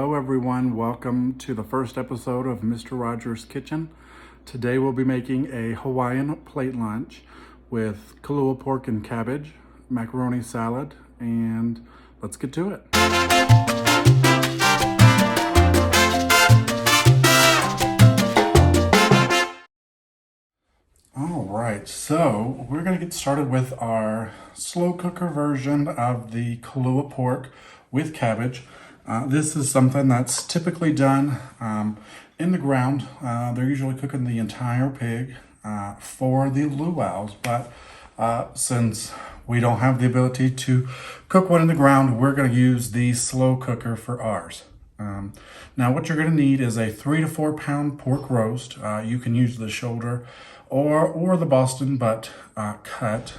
Hello everyone, welcome to the first episode of Mr. Rogers' Kitchen. Today we'll be making a Hawaiian plate lunch with Kalua pork and cabbage, macaroni salad, and let's get to it. All right, so we're gonna get started with our slow cooker version of the Kalua pork with cabbage. This is something that's typically done in the ground. They're usually cooking the entire pig for the luau's, but since we don't have the ability to cook one in the ground, we're going to use the slow cooker for ours. Now what you're going to need is a 3 to 4 pound pork roast. You can use the shoulder or the Boston butt cut.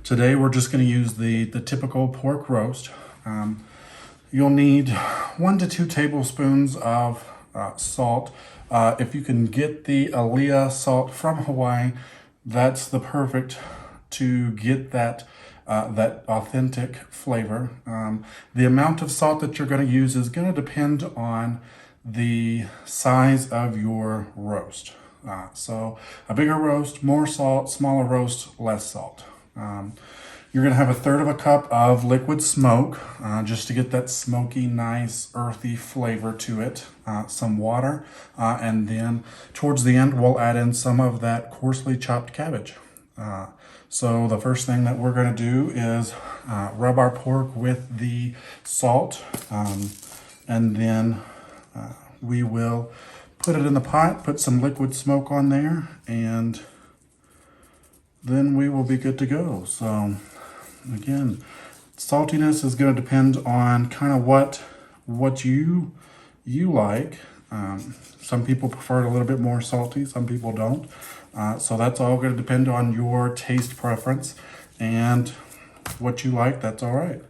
Today we're just going to use the typical pork roast. You'll need 1 to 2 tablespoons of salt. If you can get the Alea salt from Hawaii, that's the perfect to get that authentic flavor. The amount of salt that you're going to use is going to depend on the size of your roast. So a bigger roast, more salt; smaller roast, less salt. You're going to have 1/3 cup of liquid smoke, just to get that smoky, nice, earthy flavor to it. Some water, and then towards the end, we'll add in some of that coarsely chopped cabbage. So the first thing that we're going to do is rub our pork with the salt, and then we will put it in the pot, put some liquid smoke on there, and then we will be good to go. So again, saltiness is going to depend on kind of what you like. Some people prefer it a little bit more salty, some people don't. So that's all going to depend on your taste preference and what you like. That's all right.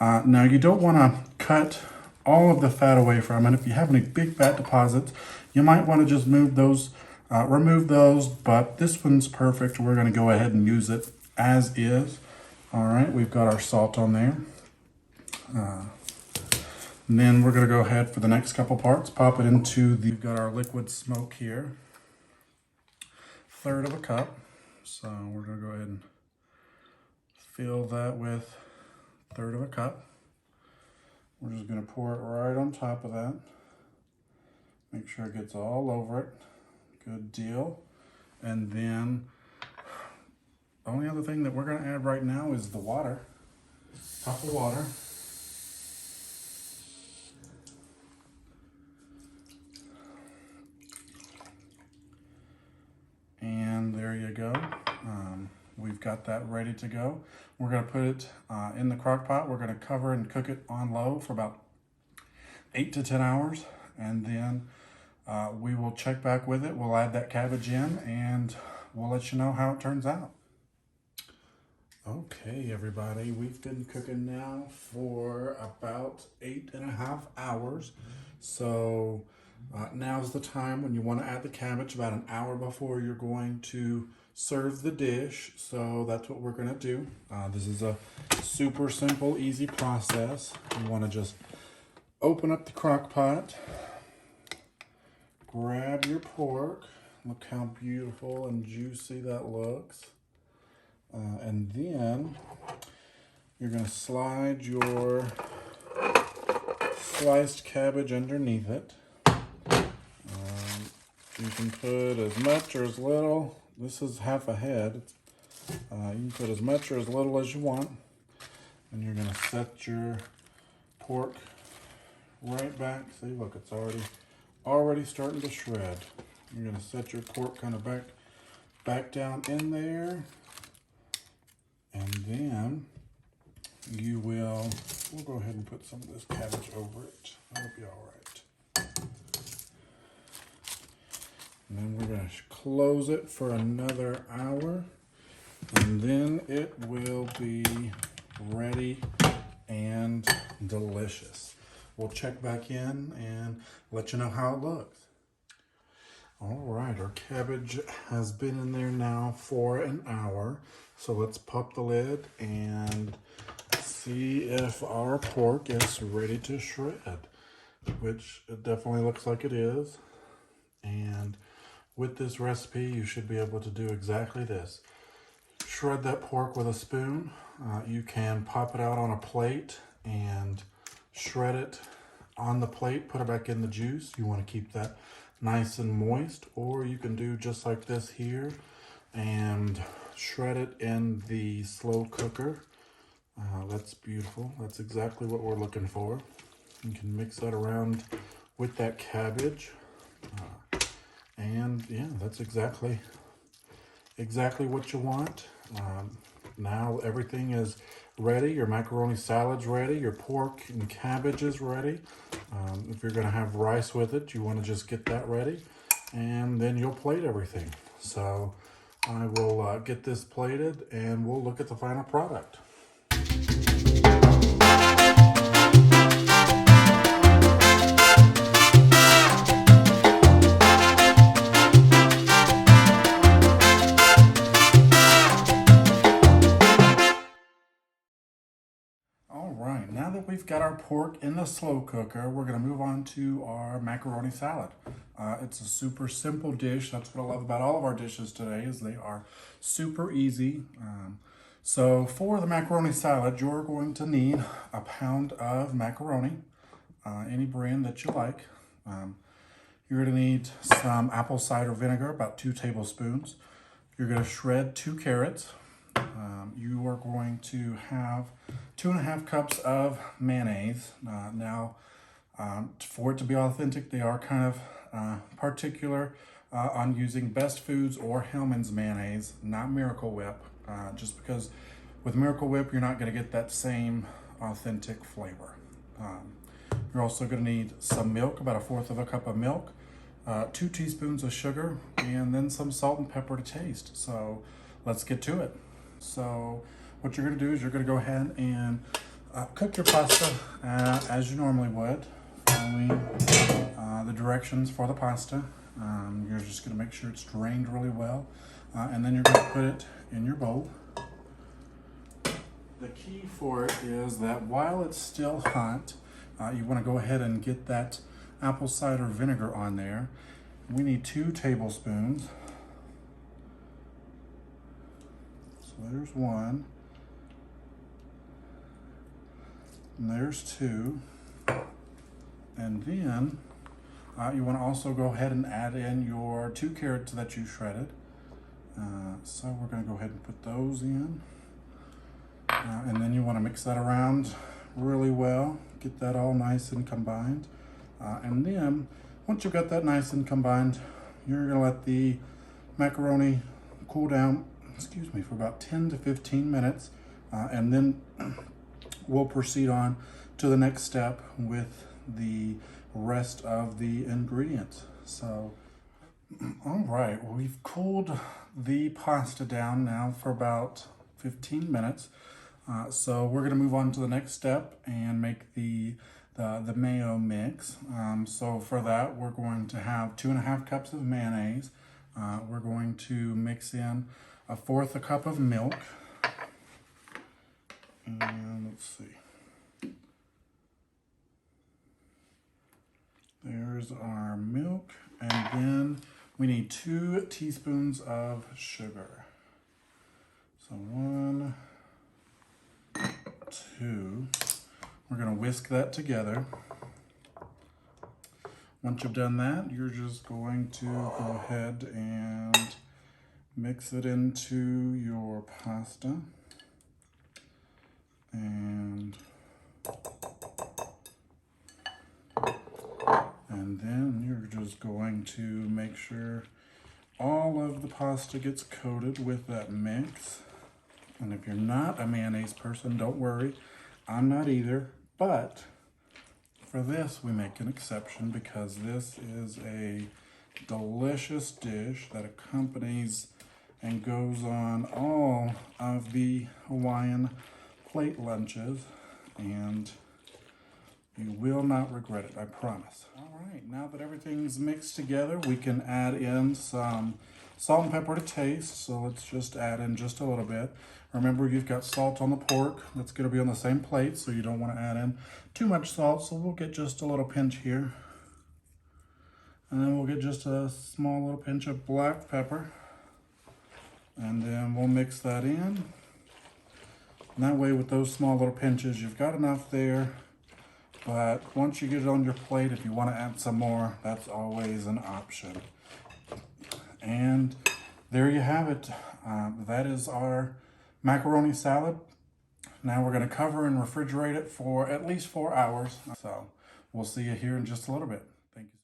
Now you don't want to cut all of the fat away from it. If you have any big fat deposits, you might want to just remove those, but this one's perfect. We're going to go ahead and use it as is. All right, we've got our salt on there. And then we're going to go ahead for the next couple parts, pop it into we've got our liquid smoke here. 1/3 cup. So we're going to go ahead and fill that with 1/3 cup. We're just going to pour it right on top of that. Make sure it gets all over it. Good deal. And then the only other thing that we're going to add right now is the water. Cup of water. And there you go. We've got that ready to go. We're going to put it in the crock pot. We're going to cover and cook it on low for about 8 to 10 hours. And then we will check back with it. We'll add that cabbage in and we'll let you know how it turns out. Okay, everybody, we've been cooking now for about 8.5 hours. So now's the time when you want to add the cabbage, about an hour before you're going to serve the dish. So that's what we're going to do. This is a super simple, easy process. You want to just open up the crock pot, grab your pork. Look how beautiful and juicy that looks. And then you're going to slide your sliced cabbage underneath it. You can put as much or as little. This is half a head. You can put as much or as little as you want. And you're going to set your pork right back. See, look, it's already starting to shred. You're going to set your pork kind of back down in there. And then we'll go ahead and put some of this cabbage over it. That'll be all right. And then we're going to close it for another hour. And then it will be ready and delicious. We'll check back in and let you know how it looks. All right, our cabbage has been in there now for an hour. So let's pop the lid and see if our pork is ready to shred. which it definitely looks like it is. And with this recipe, you should be able to do exactly this. Shred that pork with a spoon. You can pop it out on a plate and shred it on the plate, put it back in the juice. You want to keep that nice and moist, or you can do just like this here and shred it in the slow cooker. That's beautiful. That's exactly what we're looking for. You can mix that around with that cabbage. And yeah, that's exactly what you want. Now everything is ready. Your macaroni salad's ready. Your pork and cabbage is ready. If you're gonna have rice with it, you wanna just get that ready, and then you'll plate everything. So I will get this plated and we'll look at the final product. All right, now that we've got our pork in the slow cooker, we're gonna move on to our macaroni salad. It's a super simple dish. That's what I love about all of our dishes today, is they are super easy. So for the macaroni salad, you're going to need a pound of macaroni, any brand that you like. You're gonna need some apple cider vinegar, about 2 tablespoons. You're gonna shred 2 carrots. You are going to have 2.5 cups of mayonnaise. Now, for it to be authentic, they are kind of particular on using Best Foods or Hellmann's mayonnaise, not Miracle Whip, just because with Miracle Whip, you're not going to get that same authentic flavor. You're also going to need some milk, about 1/4 cup of milk, 2 teaspoons of sugar, and then some salt and pepper to taste. So let's get to it. So what you're going to do is you're going to go ahead and cook your pasta as you normally would, following the directions for the pasta. You're just going to make sure it's drained really well, and then you're going to put it in your bowl. The key for it is that while it's still hot, you want to go ahead and get that apple cider vinegar on there. We need 2 tablespoons. So there's 1. And there's 2. And then you want to also go ahead and add in your 2 carrots that you shredded. So we're going to go ahead and put those in. And then you want to mix that around really well. Get that all nice and combined. And then once you've got that nice and combined, you're going to let the macaroni cool down, for about 10 to 15 minutes. And then we'll proceed on to the next step with the rest of the ingredients. So, all right, well, we've cooled the pasta down now for about 15 minutes. So we're gonna move on to the next step and make the mayo mix. So for that, we're going to have 2.5 cups of mayonnaise. We're going to mix in 1/4 cup of milk. And let's see. There's our milk. And then we need 2 teaspoons of sugar. So 1, 2. We're going to whisk that together. Once you've done that, you're just going to go ahead and mix it into your pasta. And then you're just going to make sure all of the pasta gets coated with that mix. And if you're not a mayonnaise person, don't worry. I'm not either. But for this, we make an exception because this is a delicious dish that accompanies and goes on all of the Hawaiian plate lunches, and you will not regret it, I promise. All right, now that everything's mixed together, we can add in some Salt and pepper to taste, so let's just add in just a little bit. Remember, you've got salt on the pork. That's going to be on the same plate, so you don't want to add in too much salt, so we'll get just a little pinch here. And then we'll get just a small little pinch of black pepper. And then we'll mix that in. And that way, with those small little pinches, you've got enough there. But once you get it on your plate, if you want to add some more, that's always an option. And there you have it. That is our macaroni salad. Now we're going to cover and refrigerate it for at least 4 hours. So we'll see you here in just a little bit. Thank you.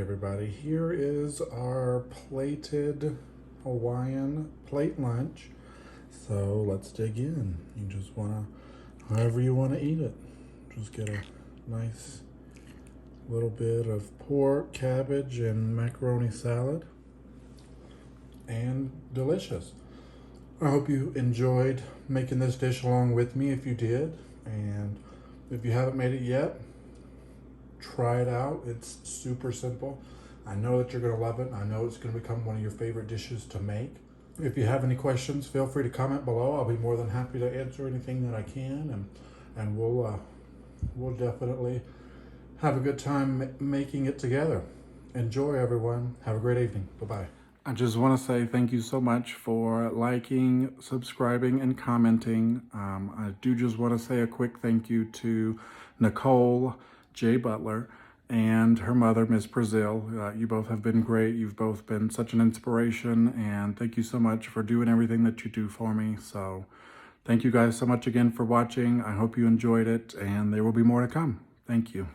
Everybody, here is our plated Hawaiian plate lunch. So let's dig in. You just want to, however you want to eat it, just get a nice little bit of pork, cabbage, and macaroni salad, and delicious. I hope you enjoyed making this dish along with me. If you did, and if you haven't made it yet, try it out. It's super simple. I know that you're going to love it. I know it's going to become one of your favorite dishes to make. If you have any questions, feel free to comment below. I'll be more than happy to answer anything that I can, and we'll definitely have a good time making it together. Enjoy, everyone. Have a great evening. Bye-bye. I just want to say thank you so much for liking, subscribing, and commenting. I do just want to say a quick thank you to Nicole J. Butler and her mother, Miss Brazil. You both have been great. You've both been such an inspiration, and thank you so much for doing everything that you do for me. So thank you guys so much again for watching. I hope you enjoyed it, and there will be more to come. Thank you.